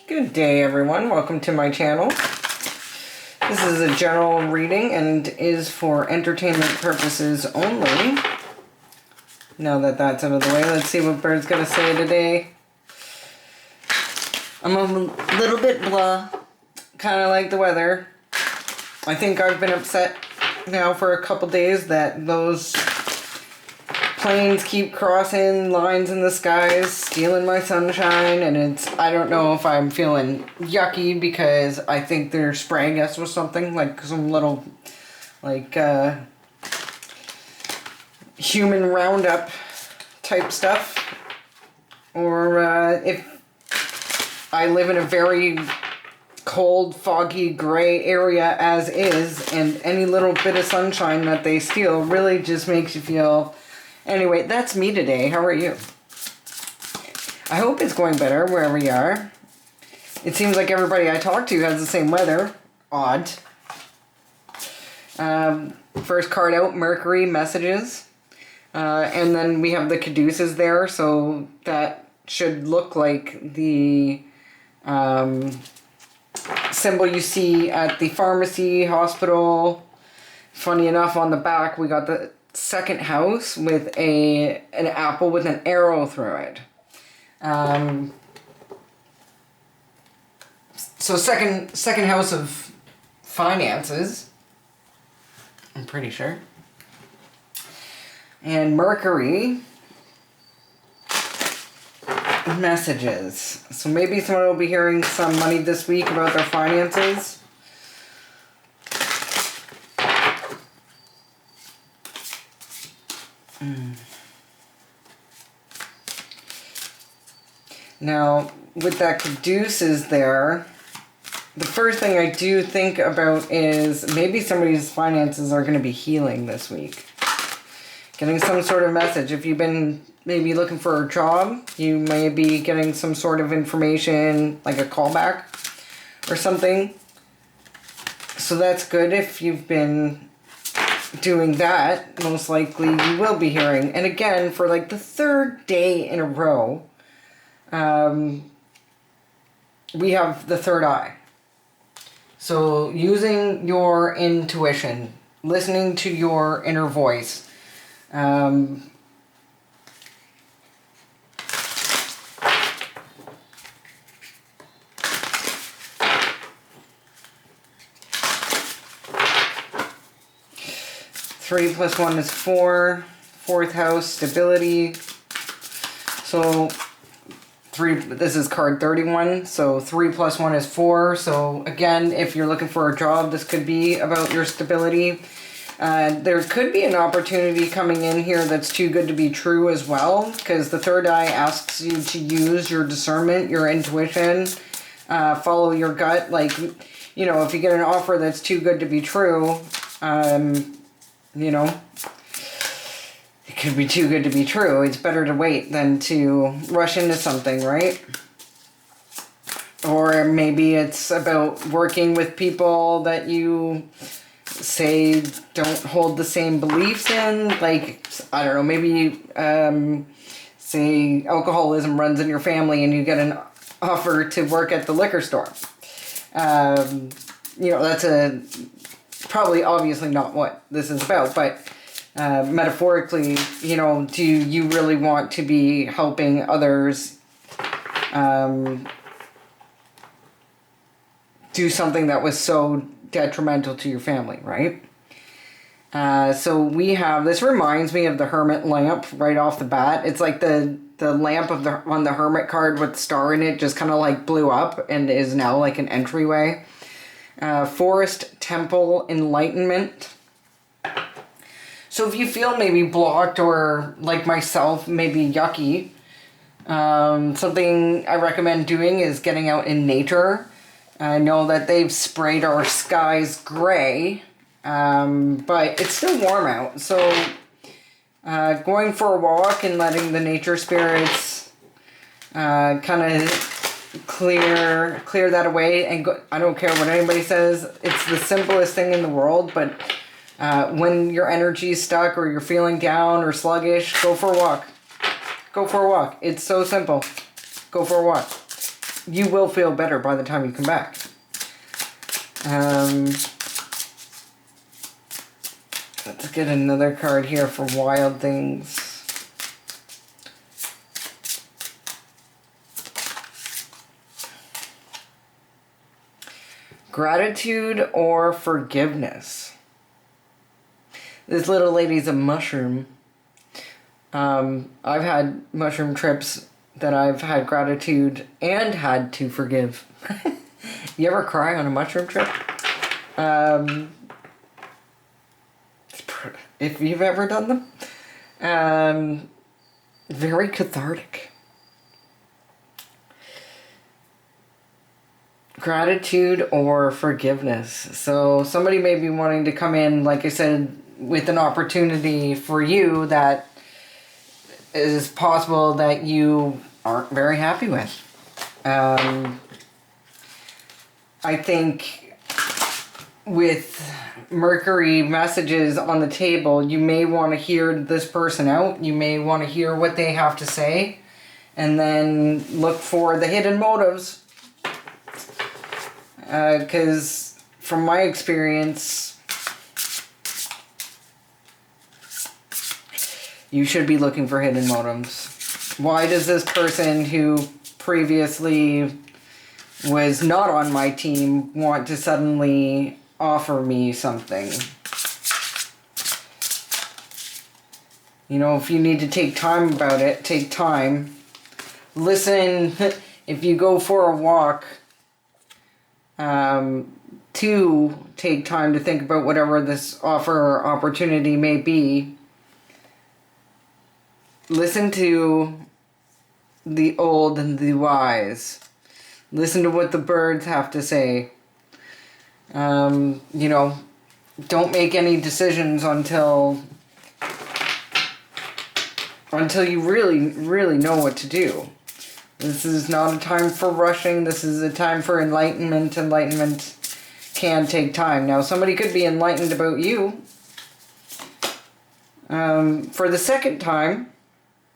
Good day, everyone. Welcome to my channel. This is a general reading and is for entertainment purposes only. Now that that's out of the way, let's see what Bird's going to say today. I'm a little bit blah, kind of like the weather. I think I've been upset now for a couple days that those planes keep crossing lines in the skies, stealing my sunshine, and I don't know if I'm feeling yucky because I think they're spraying us with something, like some little, human roundup type stuff, or if I live in a very cold, foggy, gray area as is, and any little bit of sunshine that they steal really just makes you feel... Anyway, that's me today. How are you? I hope it's going better wherever you are. It seems like everybody I talk to has the same weather. Odd. First card out, Mercury messages. And then we have the caduceus there, so that should look like the symbol you see at the pharmacy, hospital. Funny enough, on the back we got the second house with an apple with an arrow through it. So second house of finances, I'm pretty sure. And Mercury messages. So maybe someone will be hearing some money this week about their finances. Now, with that caduceus there, the first thing I do think about is maybe somebody's finances are going to be healing this week. Getting some sort of message. If you've been maybe looking for a job, you may be getting some sort of information, like a callback or something. So that's good. If you've been doing that, most likely you will be hearing. And again, for like the third day in a row, we have the third eye. So using your intuition, listening to your inner voice, 3 + 1 is 4. Fourth house, stability. So this is card 31, so 3 + 1 is 4. So again, if you're looking for a job, this could be about your stability. There could be an opportunity coming in here that's too good to be true as well, because the third eye asks you to use your discernment, your intuition, follow your gut. Like, you know, if you get an offer that's too good to be true, you know, it could be too good to be true. It's better to wait than to rush into something, right? Or maybe it's about working with people that you say don't hold the same beliefs in. Like, I don't know, maybe say alcoholism runs in your family and you get an offer to work at the liquor store. You know, that's probably obviously not what this is about, but metaphorically, you know, do you really want to be helping others do something that was so detrimental to your family, right? So we have, this reminds me of the Hermit lamp right off the bat. It's like the lamp on the Hermit card with the star in it just kind of like blew up and is now like an entryway. Forest, temple, enlightenment. So if you feel maybe blocked or, like myself, maybe yucky, something I recommend doing is getting out in nature. I know that they've sprayed our skies gray, but it's still warm out. So going for a walk and letting the nature spirits kind of clear that away and go. I don't care what anybody says. It's the simplest thing in the world, but when your energy is stuck or you're feeling down or sluggish, go for a walk. Go for a walk. It's so simple. Go for a walk. you will feel better by the time you come back. Let's get another card here for wild things. Gratitude or forgiveness. This little lady's a mushroom. I've had mushroom trips that I've had gratitude and had to forgive. You ever cry on a mushroom trip? If you've ever done them. Very cathartic. Gratitude or forgiveness. So somebody may be wanting to come in, like I said, with an opportunity for you that is possible that you aren't very happy with. I think with Mercury messages on the table, you may want to hear this person out. You may want to hear what they have to say and then look for the hidden motives. Because from my experience, you should be looking for hidden motives. Why does this person who previously was not on my team want to suddenly offer me something? You know, if you need to take time about it, take time. Listen, if you go for a walk, to take time to think about whatever this offer or opportunity may be. Listen to the old and the wise. Listen to what the birds have to say. You know, don't make any decisions until you really, really know what to do. This is not a time for rushing. This is a time for enlightenment. Enlightenment can take time. Now, somebody could be enlightened about you. For the second time,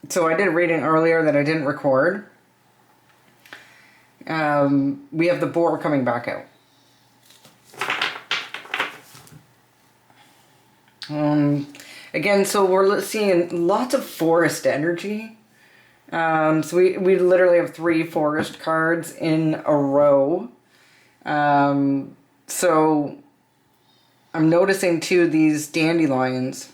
so I did a reading earlier that I didn't record. We have the boar coming back out. Again, so we're seeing lots of forest energy. So we literally have 3 forest cards in a row. So I'm noticing too these dandelions.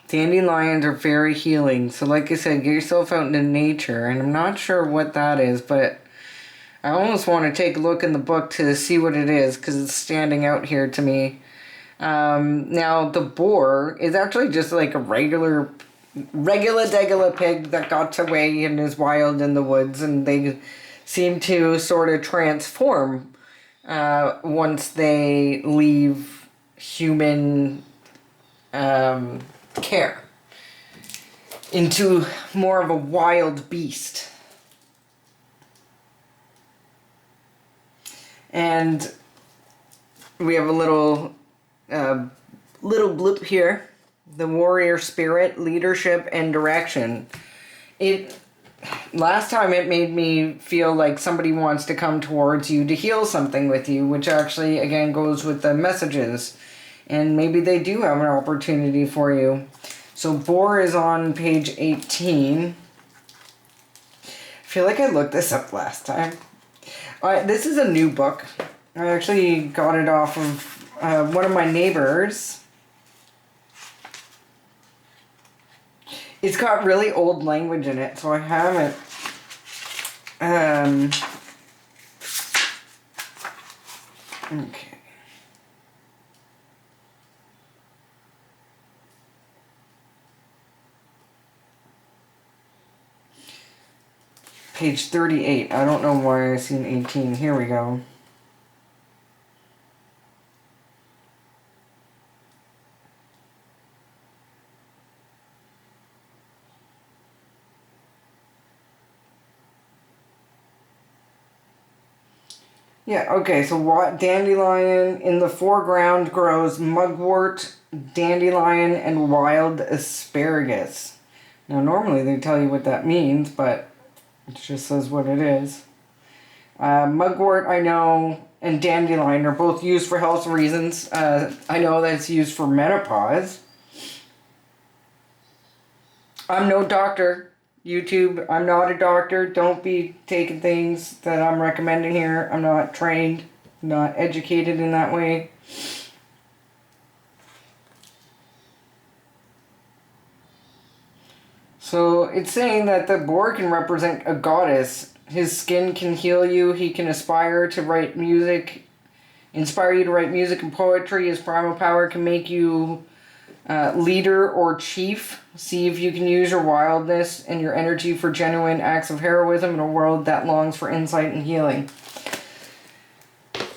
Dandelions are very healing. So like I said, get yourself out into nature. And I'm not sure what that is, but I almost want to take a look in the book to see what it is because it's standing out here to me. Now the boar is actually just like a regular degular pig that got away and is wild in the woods, and they seem to sort of transform once they leave human care into more of a wild beast. And we have a little blip here. The warrior spirit, leadership, and direction. Last time it made me feel like somebody wants to come towards you to heal something with you, which actually, again, goes with the messages. And maybe they do have an opportunity for you. So boar is on page 18. I feel like I looked this up last time. This is a new book. I actually got it off of one of my neighbors. It's got really old language in it, so I haven't okay. Page 38. I don't know why I seen 18. Here we go. Yeah, okay, so what dandelion in the foreground grows mugwort, dandelion, and wild asparagus. Now, normally they tell you what that means, but it just says what it is. Mugwort, I know, and dandelion are both used for health reasons. I know that it's used for menopause. I'm no doctor. YouTube, I'm not a doctor. Don't be taking things that I'm recommending here. I'm not trained, not educated in that way. So it's saying that the boar can represent a goddess. His skin can heal you. He can inspire you to write music and poetry. His primal power can make you leader or chief. See if you can use your wildness and your energy for genuine acts of heroism in a world that longs for insight and healing.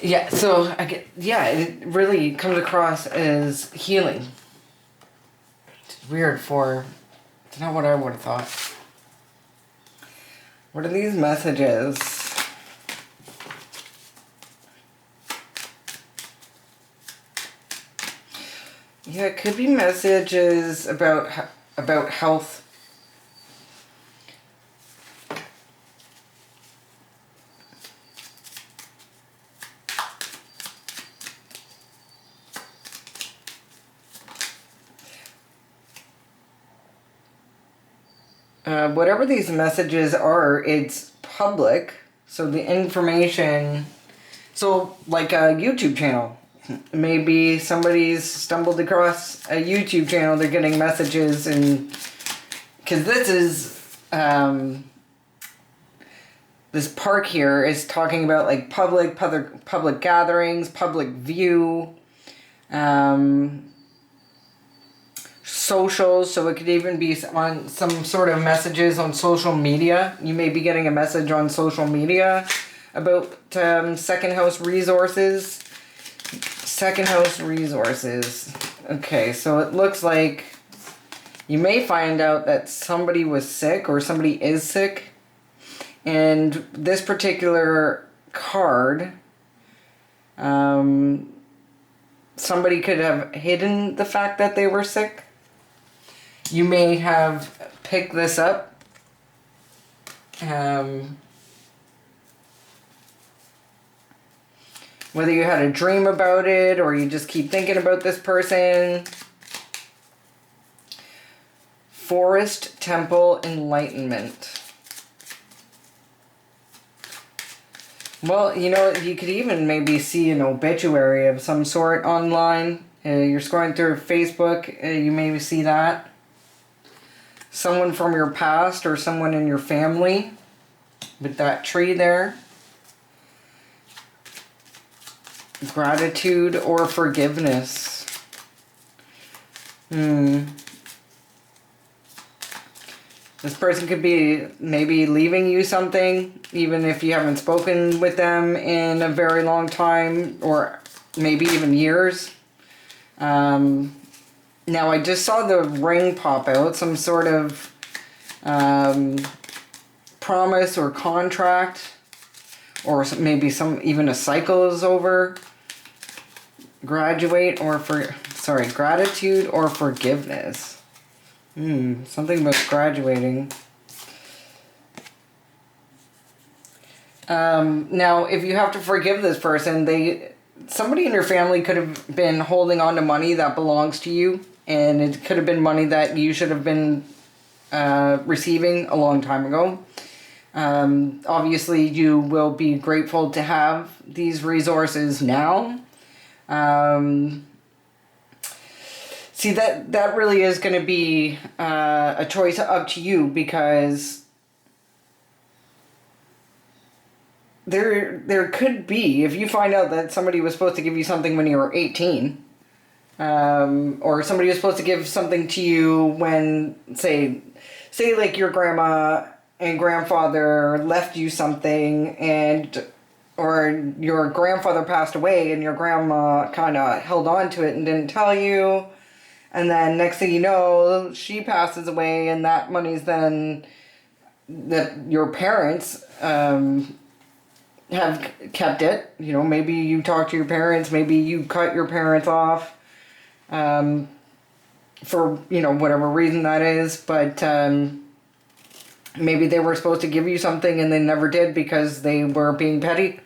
Yeah, so it really comes across as healing. It's weird for... It's not what I would have thought. What are these messages? Yeah, it could be messages about health. Whatever these messages are, it's public. So the information... So, like a YouTube channel. Maybe somebody's stumbled across a YouTube channel, they're getting messages, and... Because this is... this park here is talking about, like, public gatherings, public view... socials, so it could even be on some sort of messages on social media. You may be getting a message on social media about second house resources. Second house resources. Okay, so it looks like you may find out that somebody was sick or somebody is sick. And this particular card, somebody could have hidden the fact that they were sick. You may have picked this up. Whether you had a dream about it or you just keep thinking about this person. Forest Temple Enlightenment. Well, you know, you could even maybe see an obituary of some sort online. You're scrolling through Facebook, you maybe see that. Someone from your past or someone in your family with that tree there. Gratitude or forgiveness. This person could be maybe leaving you something, even if you haven't spoken with them in a very long time, or maybe even years. Now, I just saw the ring pop out, some sort of promise or contract, or maybe even a cycle is over. Gratitude or forgiveness. Something about graduating. Now, if you have to forgive this person, somebody in your family could have been holding on to money that belongs to you. And it could have been money that you should have been receiving a long time ago. Obviously, you will be grateful to have these resources now. See, that really is going to be a choice up to you, because there could be, if you find out that somebody was supposed to give you something when you were 18... or somebody was supposed to give something to you when, say like your grandma and grandfather left you something, or your grandfather passed away and your grandma kind of held on to it and didn't tell you, and then next thing you know, she passes away, and that money's then that your parents have kept it. You know, maybe you talk to your parents, maybe you cut your parents off. for, you know, whatever reason that is, but maybe they were supposed to give you something and they never did because they were being petty.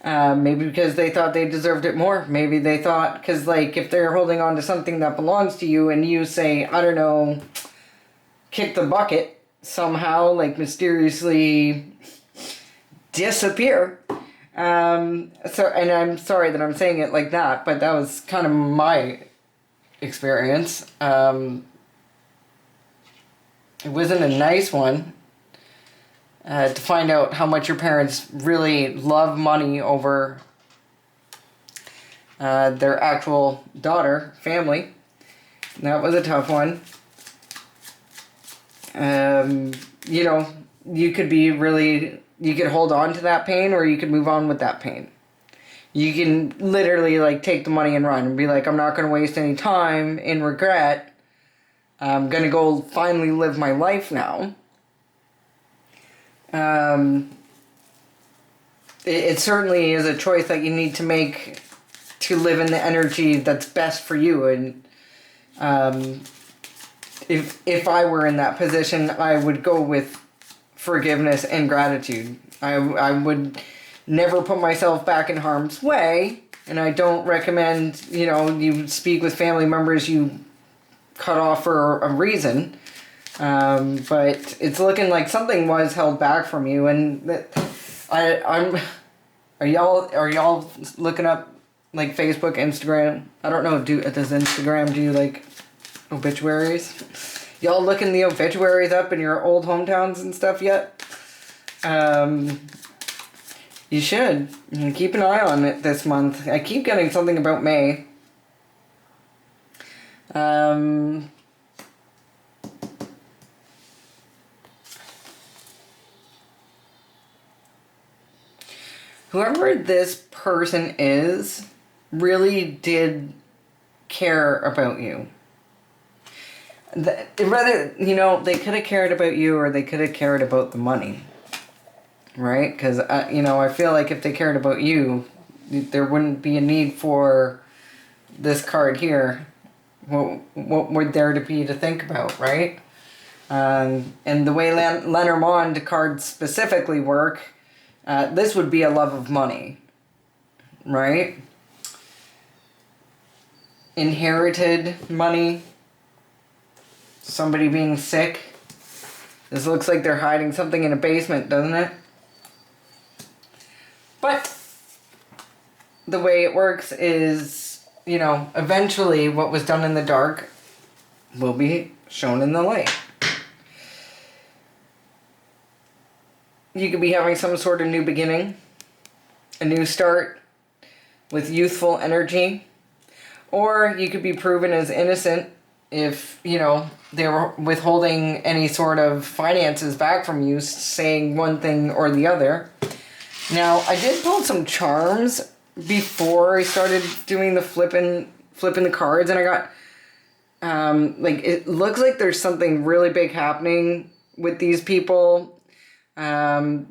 Maybe because they thought they deserved it more. Maybe they thought, because like if they're holding on to something that belongs to you and you say, I don't know, kick the bucket somehow, like mysteriously disappear. And I'm sorry that I'm saying it like that, but that was kind of my experience. It wasn't a nice one. To find out how much your parents really love money over their actual daughter, family. That was a tough one. You know, you could hold on to that pain or you could move on with that pain. You can literally like take the money and run and be like, I'm not going to waste any time in regret. I'm going to go finally live my life now. It certainly is a choice that you need to make to live in the energy that's best for you. And if I were in that position, I would go with forgiveness and gratitude. I would never put myself back in harm's way, and I don't recommend, you know, you speak with family members you cut off for a reason. But it's looking like something was held back from you, and are y'all looking up like Facebook, Instagram? I don't know. Does Instagram do like obituaries? Y'all looking the obituaries up in your old hometowns and stuff yet? You should. Keep an eye on it this month. I keep getting something about May. Whoever this person is really did care about you. Rather, you know, they could have cared about you or they could have cared about the money. Right? Because, you know, I feel like if they cared about you, there wouldn't be a need for this card here. What would there to be to think about, right? And the way Lenormand cards specifically work, this would be a love of money, right? Inherited money, somebody being sick. This looks like they're hiding something in a basement, doesn't it? But the way it works is, you know, eventually what was done in the dark will be shown in the light. You could be having some sort of new beginning, a new start with youthful energy, or you could be proven as innocent if, you know, they were withholding any sort of finances back from you, saying one thing or the other. Now, I did pull some charms before I started doing the flipping the cards, and I got, like, it looks like there's something really big happening with these people, you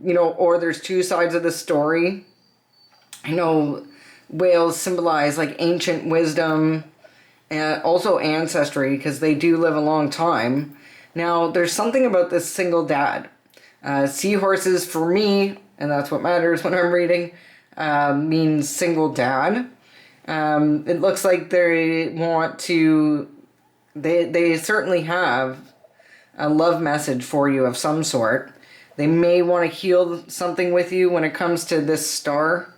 know, or there's two sides of the story. I know whales symbolize, like, ancient wisdom, and also ancestry, because they do live a long time. Now, there's something about this single dad. Seahorses, for me, and that's what matters when I'm reading, means single dad. It looks like they want to, they certainly have a love message for you of some sort. They may want to heal something with you when it comes to this star.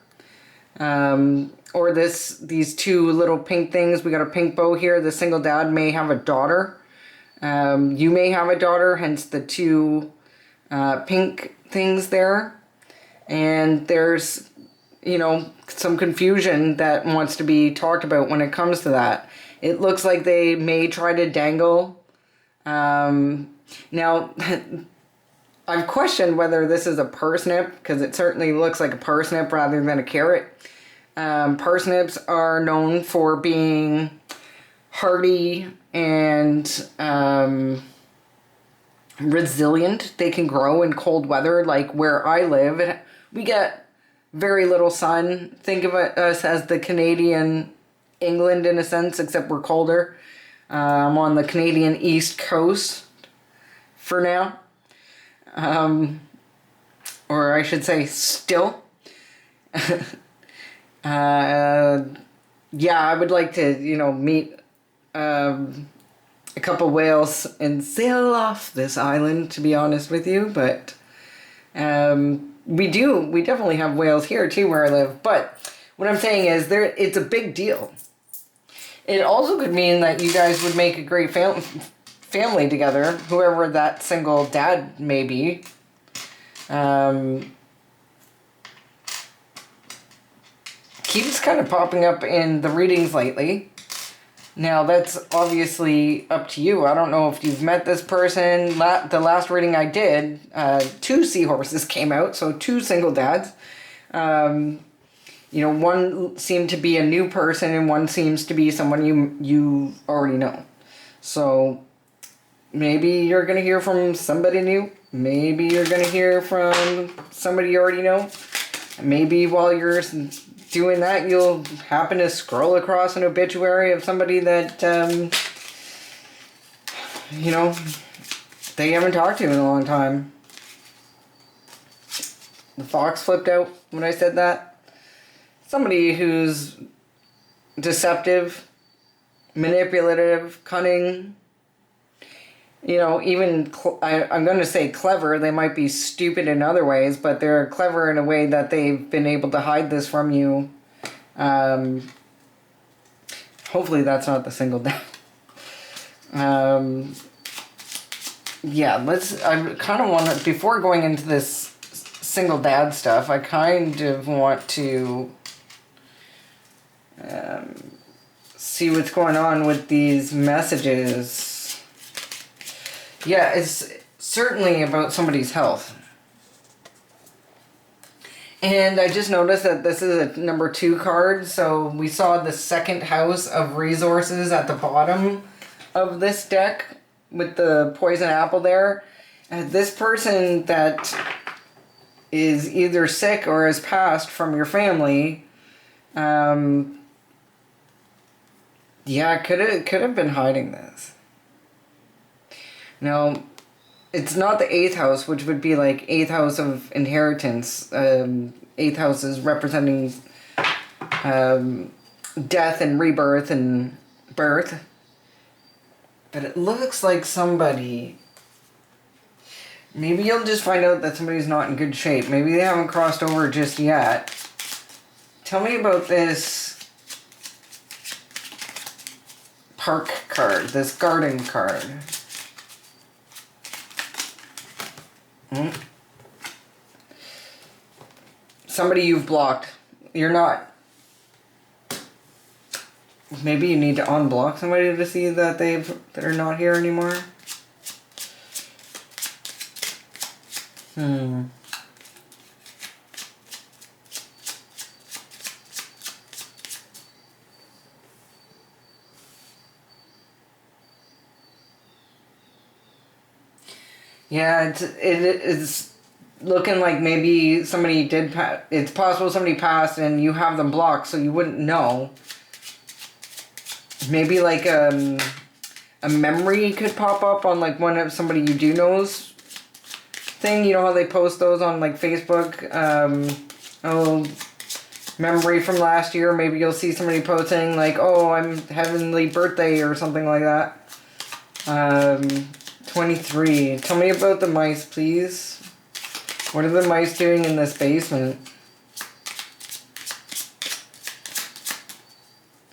Or these two little pink things. We got a pink bow here. The single dad may have a daughter. You may have a daughter, hence the two pink things there. And there's, you know, some confusion that wants to be talked about when it comes to that. It looks like they may try to dangle. Now, I've questioned whether this is a parsnip, because it certainly looks like a parsnip rather than a carrot. Parsnips are known for being hardy and resilient. They can grow in cold weather, like where I live. We get very little sun. Think of us as the Canadian England in a sense, except we're colder. I'm on the Canadian East Coast for now. Or I should say still. Yeah, I would like to, meet a couple whales and sail off this island, to be honest with you. But we definitely have whales here too where I live. But what I'm saying is it's a big deal. It also could mean that you guys would make a great family together, whoever that single dad may be. Keeps kind of popping up in the readings lately. Now, that's obviously up to you. I don't know if you've met this person. The last reading I did, 2 seahorses came out, so 2 single dads. One seemed to be a new person and one seems to be someone you already know. So maybe you're going to hear from somebody new. Maybe you're going to hear from somebody you already know. Maybe while you're doing that, you'll happen to scroll across an obituary of somebody that, they haven't talked to in a long time. The fox flipped out when I said that. Somebody who's deceptive, manipulative, cunning, even, I'm going to say clever. They might be stupid in other ways, but they're clever in a way that they've been able to hide this from you. Hopefully that's not the single dad. Yeah, I kind of want to, before going into this single dad stuff, I kind of want to see what's going on with these messages. Yeah, it's certainly about somebody's health. And I just noticed that this is a number 2 card, so we saw the second house of resources at the bottom of this deck with the poison apple there. And this person that is either sick or has passed from your family, could have been hiding this. Now, it's not the 8th house, which would be like 8th house of inheritance. 8th house is representing death and rebirth and birth. But it looks like somebody... Maybe you'll just find out that somebody's not in good shape. Maybe they haven't crossed over just yet. Tell me about this park card, this garden card. Somebody you've blocked. You're not. Maybe you need to unblock somebody to see that they're not here anymore. Yeah, it's looking like maybe somebody did pass. It's possible somebody passed and you have them blocked, so you wouldn't know. Maybe like a memory could pop up on like one of somebody you do know's thing. You know how they post those on like Facebook? Memory from last year. Maybe you'll see somebody posting like, oh, I'm heavenly birthday or something like that. 23. Tell me about the mice, please. What are the mice doing in this basement?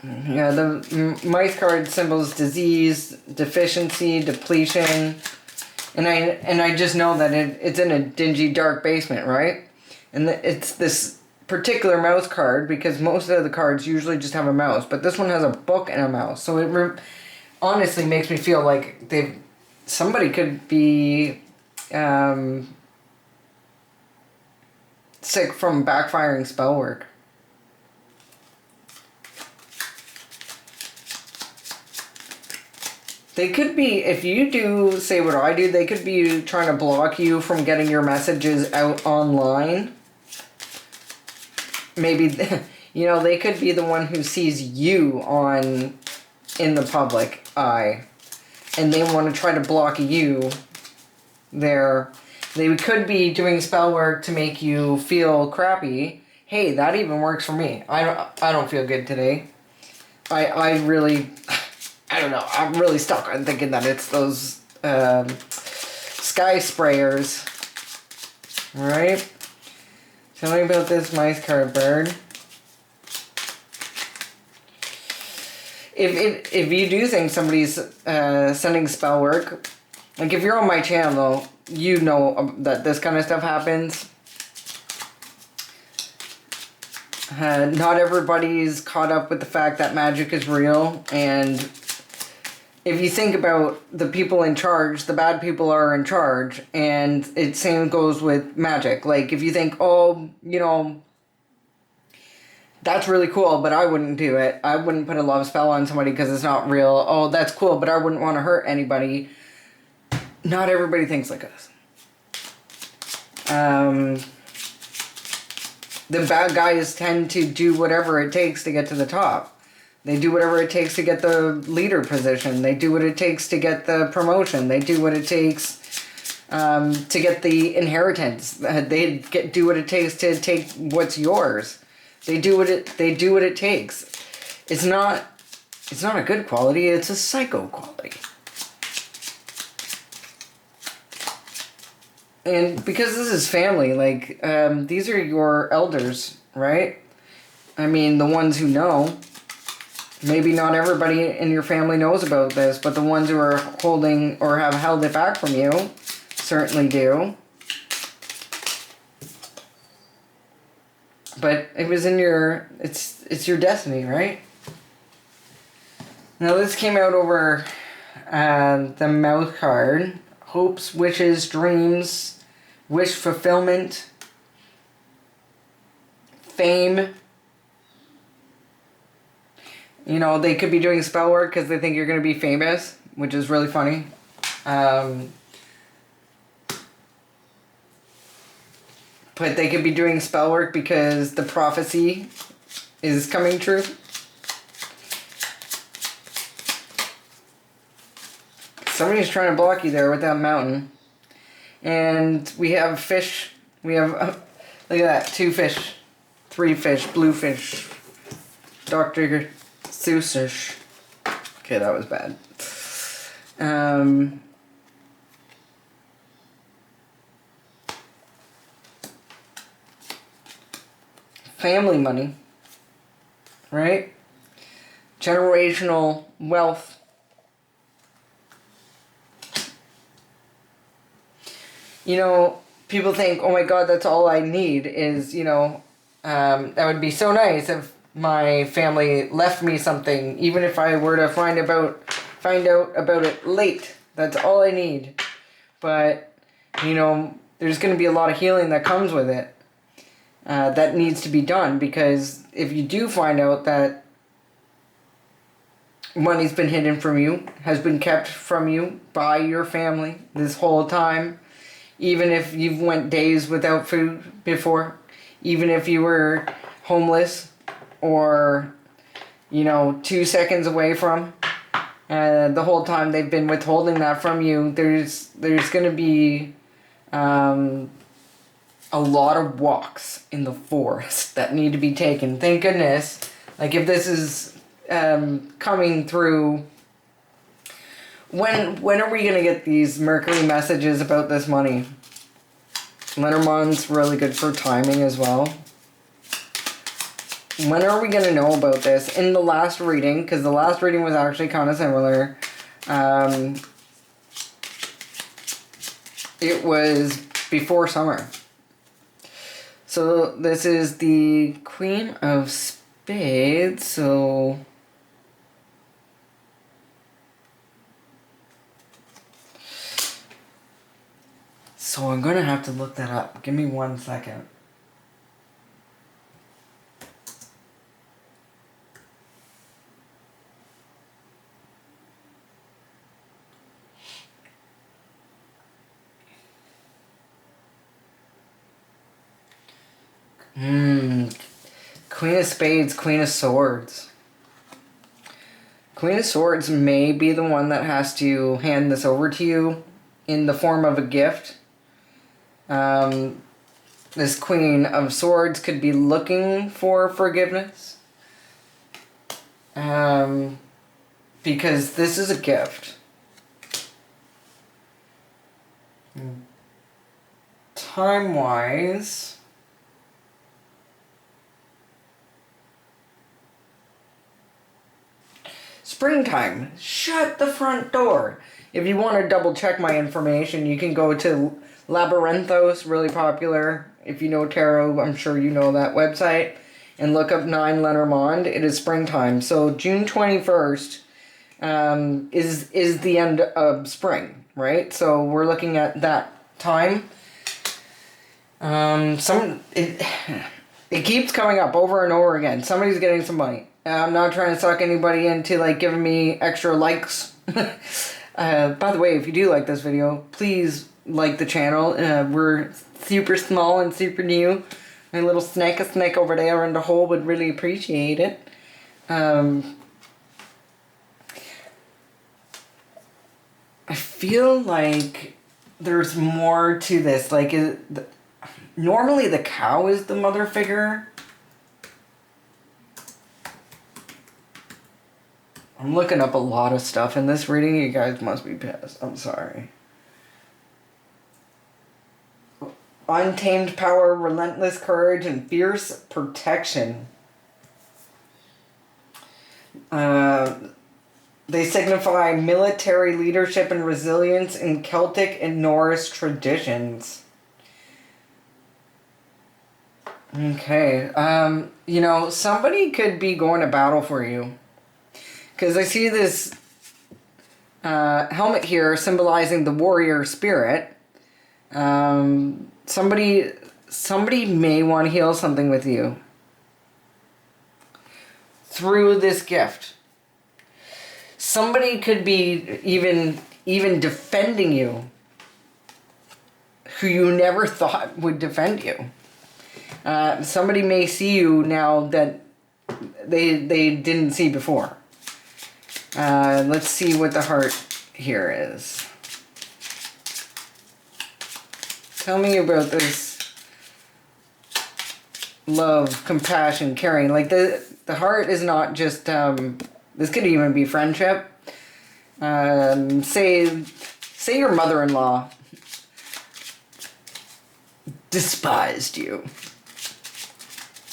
Yeah, the mice card symbols disease, deficiency, depletion. And I just know that it's in a dingy, dark basement, right? And it's this particular mouse card because most of the cards usually just have a mouse. But this one has a book and a mouse. So it honestly makes me feel like somebody could be sick from backfiring spell work. They could be, if you do say what I do, they could be trying to block you from getting your messages out online. Maybe, they could be the one who sees you on in the public eye, and they want to try to block you there. They could be doing spell work to make you feel crappy. Hey, that even works for me. I don't feel good today. I really, I don't know. I'm really stuck on thinking that it's those sky sprayers. Alright. Tell me about this mice card bird. If you do think somebody's sending spell work, like if you're on my channel, you know that this kind of stuff happens. Not everybody's caught up with the fact that magic is real, and if you think about the people in charge, the bad people are in charge, and it same goes with magic. Like if you think, oh, you know, that's really cool, but I wouldn't do it. I wouldn't put a love spell on somebody because it's not real. Oh, that's cool, but I wouldn't want to hurt anybody. Not everybody thinks like us. The bad guys tend to do whatever it takes to get to the top. They do whatever it takes to get the leader position. They do what it takes to get the promotion. They do what it takes to get the inheritance. They do what it takes to take what's yours. They do what it takes. It's not a good quality. It's a psycho quality. And because this is family, like, these are your elders, right? I mean, the ones who know. Maybe not everybody in your family knows about this, but the ones who are holding or have held it back from you certainly do. But it was in your, it's your destiny, right? Now this came out over the mouth card. Hopes, wishes, dreams, wish fulfillment, fame. You know, they could be doing spell work because they think you're going to be famous, which is really funny. But they could be doing spell work because the prophecy is coming true. Somebody's trying to block you there with that mountain. And we have fish. We have, look at that, 2 fish, 3 fish, blue fish, Dr. Seussish. Okay, that was bad. Family money, right? Generational wealth. You know, people think, oh my God, that's all I need is, you know, that would be so nice if my family left me something, even if I were to find out about it late. That's all I need. But, you know, there's going to be a lot of healing that comes with it. That needs to be done, because if you do find out that money's been hidden from you, has been kept from you by your family this whole time, even if you've went days without food before, even if you were homeless or, you know, 2 seconds away from, the whole time they've been withholding that from you, there's going to be a lot of walks in the forest that need to be taken. Thank goodness. Like, if this is coming through, when are we going to get these Mercury messages about this money? Lenormand's really good for timing as well. When are we going to know about this? In the last reading, because the last reading was actually kind of similar. It was before summer. So this is the Queen of Spades, so... So I'm going to have to look that up. Give me 1 second. Queen of Spades, Queen of Swords. Queen of Swords may be the one that has to hand this over to you in the form of a gift. This Queen of Swords could be looking for forgiveness. Because this is a gift. Time-wise, springtime. Shut the front door. If you want to double check my information, you can go to Labyrinthos, really popular. If you know tarot, I'm sure you know that website. And look up 9 Lenormand. It is springtime. So June 21st is the end of spring, right? So we're looking at that time. It keeps coming up over and over again. Somebody's getting some money. I'm not trying to suck anybody into like giving me extra likes. By the way, if you do like this video, please like the channel. We're super small and super new. My little snake over there in the hole would really appreciate it. I feel like there's more to this. Like, normally the cow is the mother figure. I'm looking up a lot of stuff in this reading. You guys must be pissed. I'm sorry. Untamed power, relentless courage, and fierce protection. They signify military leadership and resilience in Celtic and Norse traditions. Okay. You know, somebody could be going to battle for you. Because I see this helmet here symbolizing the warrior spirit. Somebody may want to heal something with you through this gift. Somebody could be even defending you who you never thought would defend you. Somebody may see you now that they didn't see before. Let's see what the heart here is. Tell me about this love, compassion, caring. Like the heart is not just, this could even be friendship. Say your mother-in-law despised you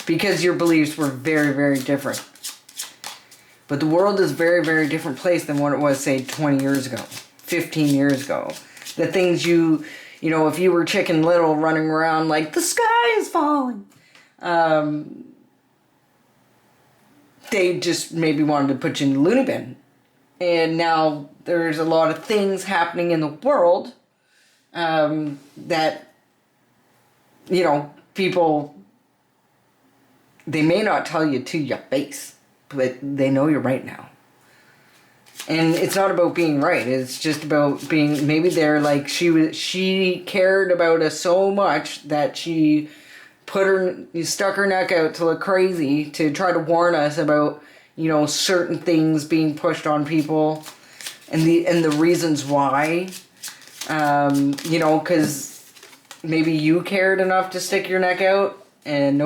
because your beliefs were very, very different. But the world is a very, very different place than what it was, say, 20 years ago, 15 years ago. The things you know, if you were Chicken Little running around like, the sky is falling, they just maybe wanted to put you in the loony bin. And now there's a lot of things happening in the world that, you know, people, they may not tell you to your face, but they know you're right now. And it's not about being right. It's just about being, maybe they're like, she cared about us so much that she stuck her neck out to look crazy to try to warn us about, you know, certain things being pushed on people and the reasons why. You know, because maybe you cared enough to stick your neck out and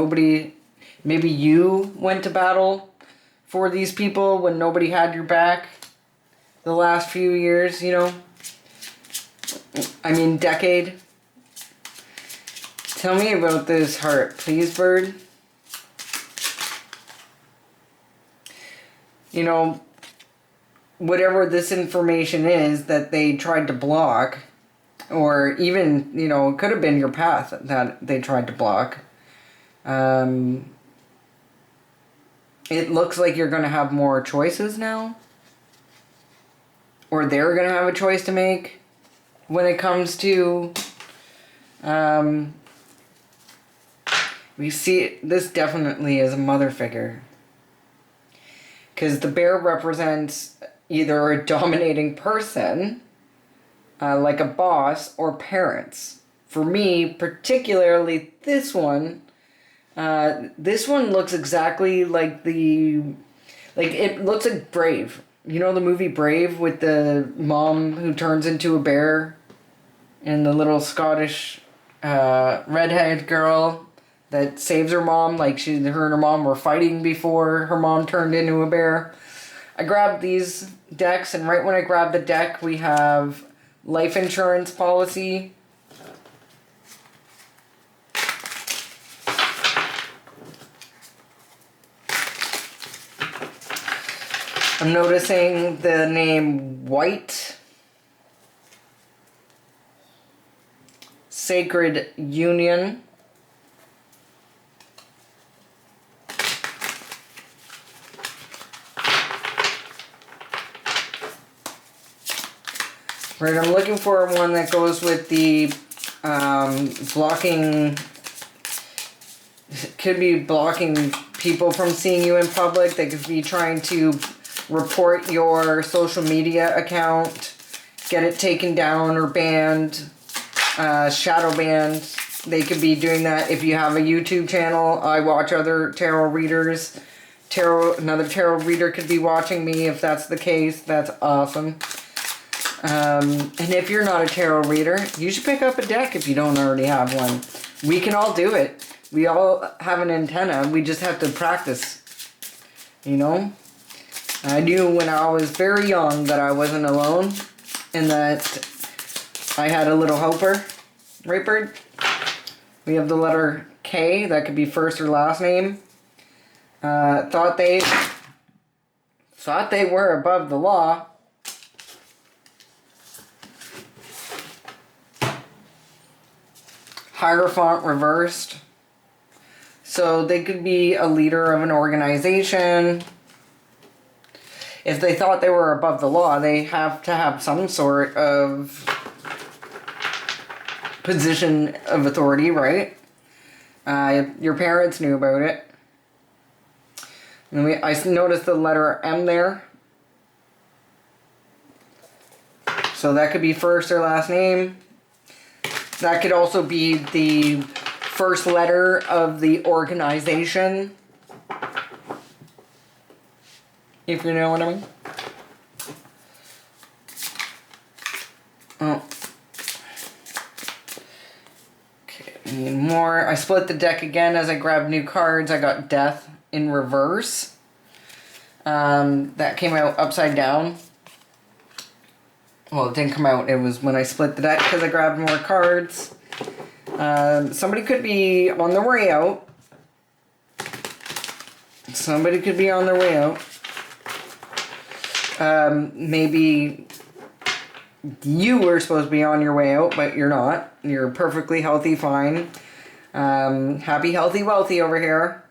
maybe you went to battle for these people when nobody had your back. The last few years, you know, I mean decade. Tell me about this heart, please, bird. You know, whatever this information is that they tried to block, or even, you know, it could have been your path that they tried to block. It looks like you're going to have more choices now. Or they're going to have a choice to make when it comes to, we see this definitely as a mother figure. Because the bear represents either a dominating person, like a boss, or parents. For me, particularly this one looks exactly like it looks like Brave. you know the movie Brave with the mom who turns into a bear and the little Scottish redheaded girl that saves her mom, like her and her mom were fighting before her mom turned into a bear. I grabbed these decks, and right when I grabbed the deck, we have life insurance policy. I'm noticing the name White. Sacred Union. Right, I'm looking for one that goes with the blocking, could be blocking people from seeing you in public. They could be trying to report your social media account, get it taken down or banned, shadow banned. They could be doing that if you have a YouTube channel. I watch other tarot readers. Another tarot reader could be watching me if that's the case. That's awesome. And if you're not a tarot reader, you should pick up a deck if you don't already have one. We can all do it. We all have an antenna. We just have to practice. You know? I knew when I was very young that I wasn't alone and that I had a little helper. Right, Bird? We have the letter K. That could be first or last name. Thought they were above the law. Hierophant reversed. So they could be a leader of an organization. If they thought they were above the law, they have to have some sort of position of authority, right? Your parents knew about it. And I noticed the letter M there. So that could be first or last name. That could also be the first letter of the organization. If you know what I mean. Oh. Okay, I need more. I split the deck again as I grabbed new cards. I got Death in reverse. That came out upside down. Well, it didn't come out. It was when I split the deck because I grabbed more cards. Somebody could be on their way out. Somebody could be on their way out. Maybe you were supposed to be on your way out, but you're not. You're perfectly healthy, fine. Happy, healthy, wealthy over here.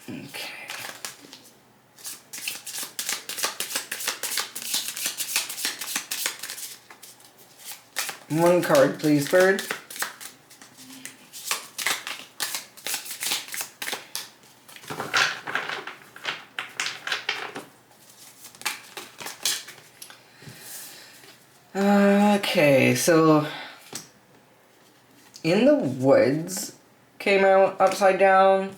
Okay. One card, please, Bird. Okay, so In the Woods came out upside down.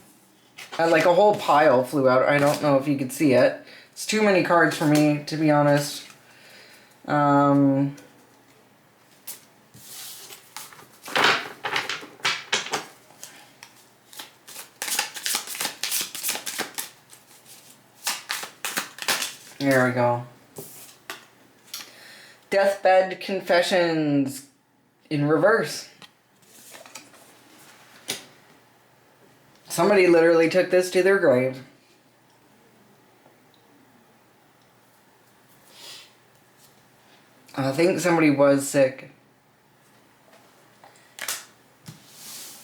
Like a whole pile flew out. I don't know if you could see it. It's too many cards for me, to be honest. There we go. Deathbed Confessions in reverse. Somebody literally took this to their grave. I think somebody was sick.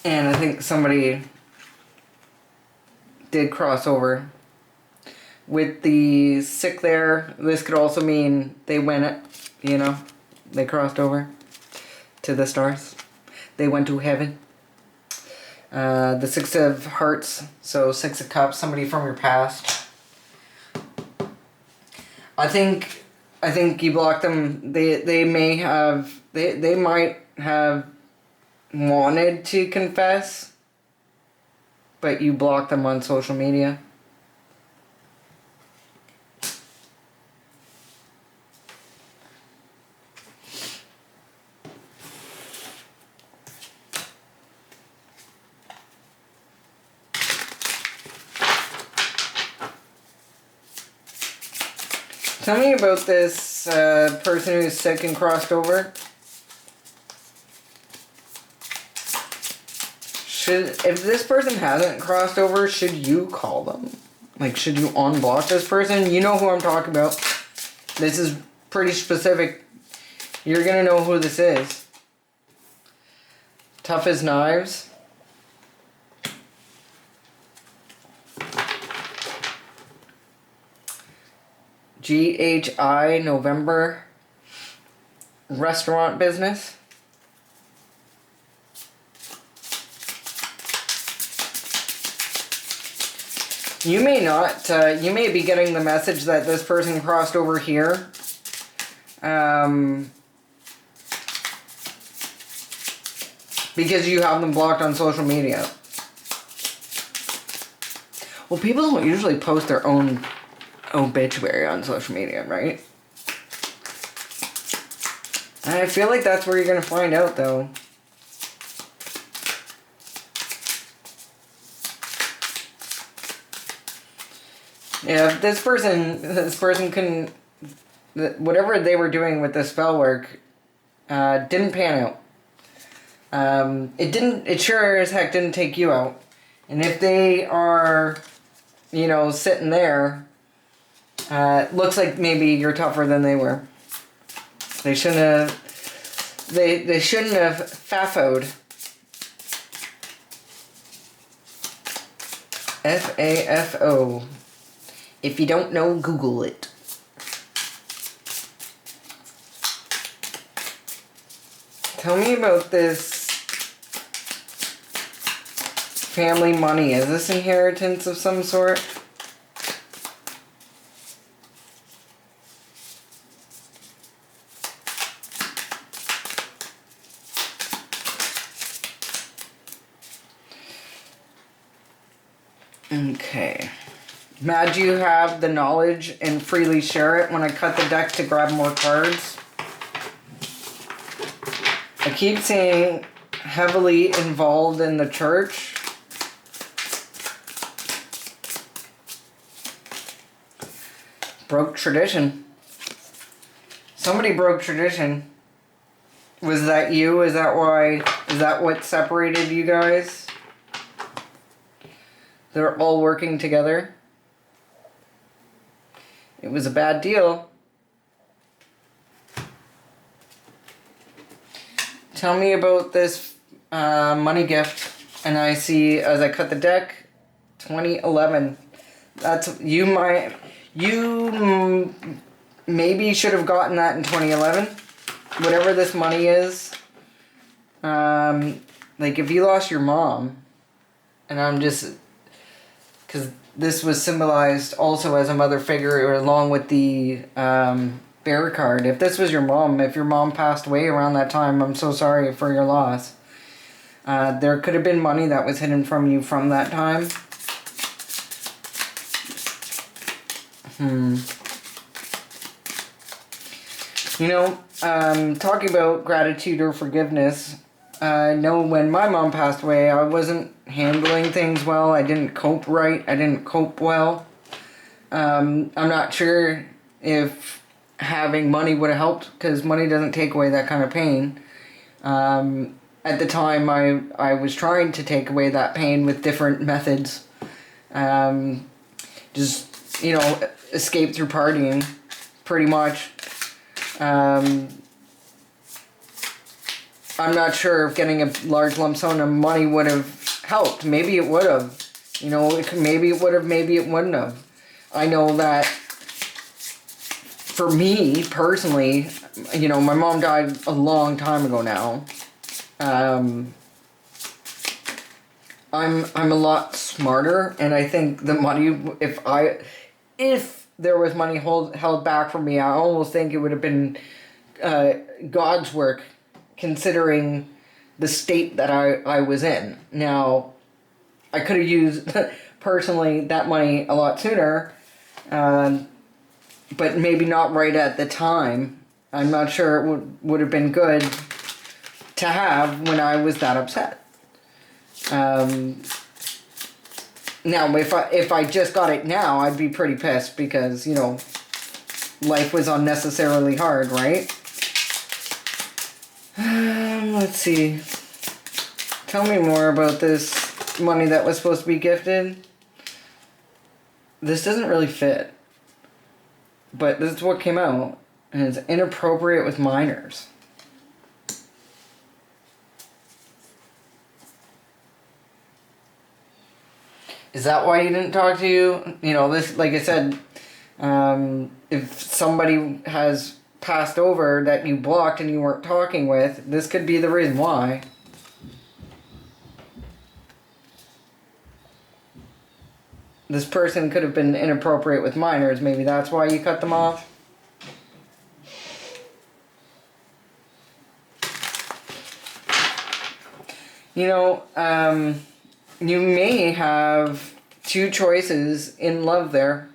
And I think somebody did cross over. With the sick there, this could also mean they went, you know, they crossed over to the stars. They went to heaven. The Six of Hearts, so Six of Cups, somebody from your past. I think you blocked them. They may have, they might have wanted to confess. but you block them on social media? Tell me about this person who's sick and crossed over. If this person hasn't crossed over, should you call them? Like, should you unblock this person? You know who I'm talking about. This is pretty specific. You're gonna know who this is. Tough as Knives. GHI November. Restaurant business. You may not, you may be getting the message that this person crossed over here. Because you have them blocked on social media. Well, people don't usually post their own obituary on social media, right? And I feel like that's where you're going to find out, though. Yeah, if this person couldn't, whatever they were doing with the spell work, didn't pan out. It sure as heck didn't take you out. And if they are, you know, sitting there, looks like maybe you're tougher than they were. They shouldn't have, they shouldn't have fafoed. F-A-F-O. If you don't know, Google it. Tell me about this family money. Is this inheritance of some sort? Okay. Mad you have the knowledge and freely share it when I cut the deck to grab more cards. I keep saying heavily involved in the church. Broke tradition. Somebody broke tradition. Was that you? Is that what separated you guys? They're all working together. It was a bad deal. Tell me about this money gift. And I see, as I cut the deck, 2011. That's, you maybe should have gotten that in 2011. Whatever this money is. Like, if you lost your mom, and I'm just, because this was symbolized also as a mother figure along with the bear card. If this was your mom, if your mom passed away around that time, I'm so sorry for your loss. There could have been money that was hidden from you from that time. You know, talking about gratitude or forgiveness, I know when my mom passed away, I wasn't handling things well. I didn't cope right. I didn't cope well. I'm not sure if having money would have helped, because money doesn't take away that kind of pain. At the time, I was trying to take away that pain with different methods. Just, you know, escape through partying, pretty much. I'm not sure if getting a large lump sum of money would have helped. Maybe it would have. You know, maybe it would have, maybe it wouldn't have. I know that for me, personally, you know, my mom died a long time ago now. I'm a lot smarter, and I think the money, if there was money held back from me, I almost think it would have been God's work, considering the state that I was in. Now, I could have used personally that money a lot sooner, but maybe not right at the time. I'm not sure it would have been good to have when I was that upset. Now, if I just got it now, I'd be pretty pissed because, you know, life was unnecessarily hard, right? Let's see. Tell me more about this money that was supposed to be gifted. This doesn't really fit. But this is what came out. And it's inappropriate with minors. Is that why he didn't talk to you? You know, this, like I said, if somebody has passed over that you blocked and you weren't talking with, this could be the reason why. This person could have been inappropriate with minors. Maybe that's why you cut them off. You know, you may have two choices in love there.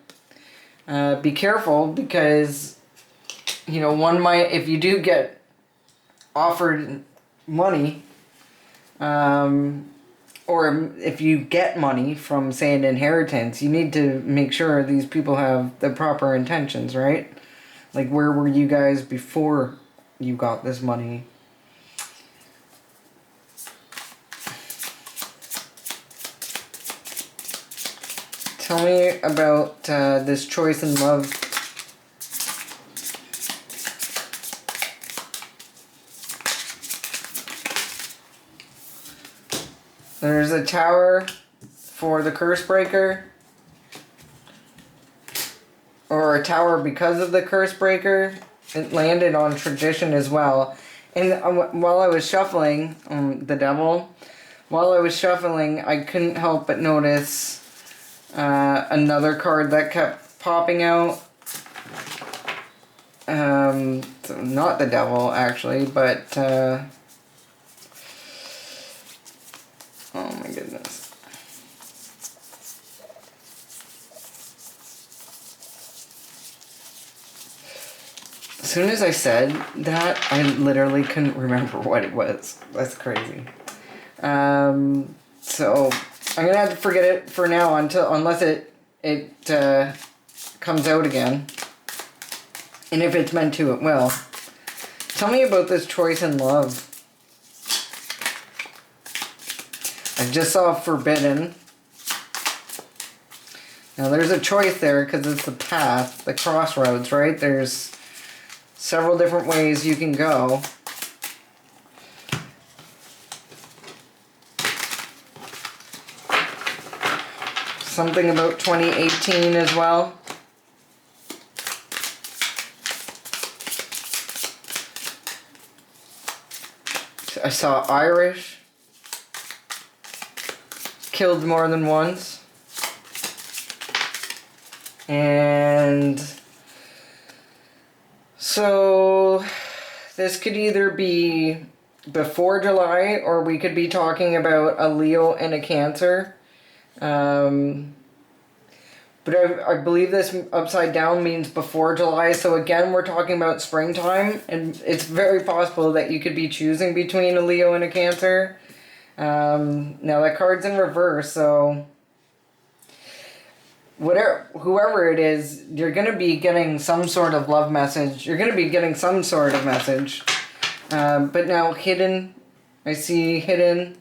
Be careful because, you know, one might, if you do get offered money, or if you get money from, say, an inheritance, you need to make sure these people have the proper intentions, right? Like, where were you guys before you got this money? Tell me about this choice in love. There's a tower for the curse breaker. Or a tower because of the curse breaker. It landed on tradition as well. And while I was shuffling, the devil, while I was shuffling, I couldn't help but notice another card that kept popping out. So not the devil, actually, but oh my goodness. As soon as I said that, I literally couldn't remember what it was. That's crazy. So I'm gonna have to forget it for now unless it comes out again. And if it's meant to, it will. Tell me about this choice in love. I just saw forbidden. Now there's a choice there because it's the path, the crossroads, right? There's several different ways you can go. Something about 2018 as well. I saw Irish. Killed more than once. And so this could either be before July or we could be talking about a Leo and a Cancer. But I believe this upside down means before July. So again, we're talking about springtime. And it's very possible that you could be choosing between a Leo and a Cancer. Now that card's in reverse, so whoever it is, you're going to be getting some sort of love message. You're going to be getting some sort of message. But now hidden, I see hidden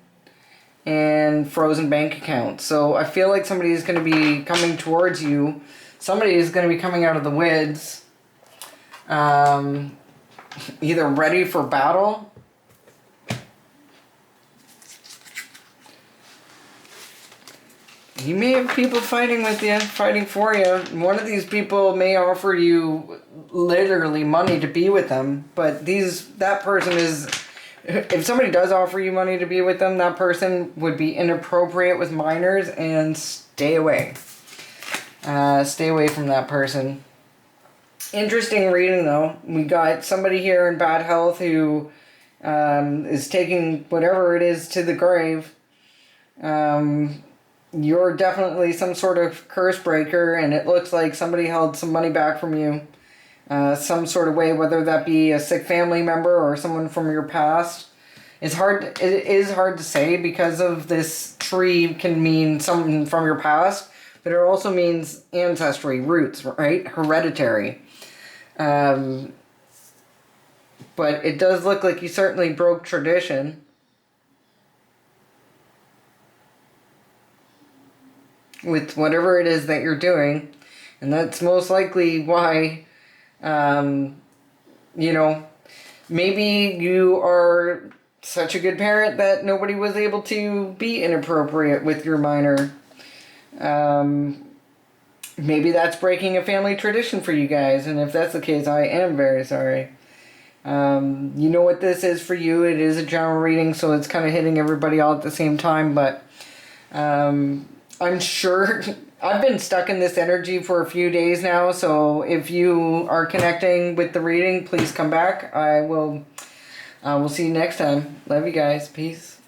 and frozen bank account. So I feel like somebody is going to be coming towards you. Somebody is going to be coming out of the woods, either ready for battle. You may have people fighting with you, fighting for you. One of these people may offer you literally money to be with them, but that person is, if somebody does offer you money to be with them, that person would be inappropriate with minors, and stay away. Stay away from that person. Interesting reading though. We got somebody here in bad health who is taking whatever it is to the grave. you're definitely some sort of curse breaker, and it looks like somebody held some money back from you. Some sort of way, whether that be a sick family member or someone from your past. It is hard to say because of this tree can mean something from your past, but it also means ancestry, roots, right? Hereditary. But it does look like you certainly broke tradition. With whatever it is that you're doing. And that's most likely why, you know, maybe you are such a good parent that nobody was able to be inappropriate with your minor. Maybe that's breaking a family tradition for you guys, and if that's the case, I am very sorry. You know what this is for you. It is a general reading, so it's kind of hitting everybody all at the same time, but I'm sure I've been stuck in this energy for a few days now, so if you are connecting with the reading, please come back. We'll see you next time. Love you guys. Peace.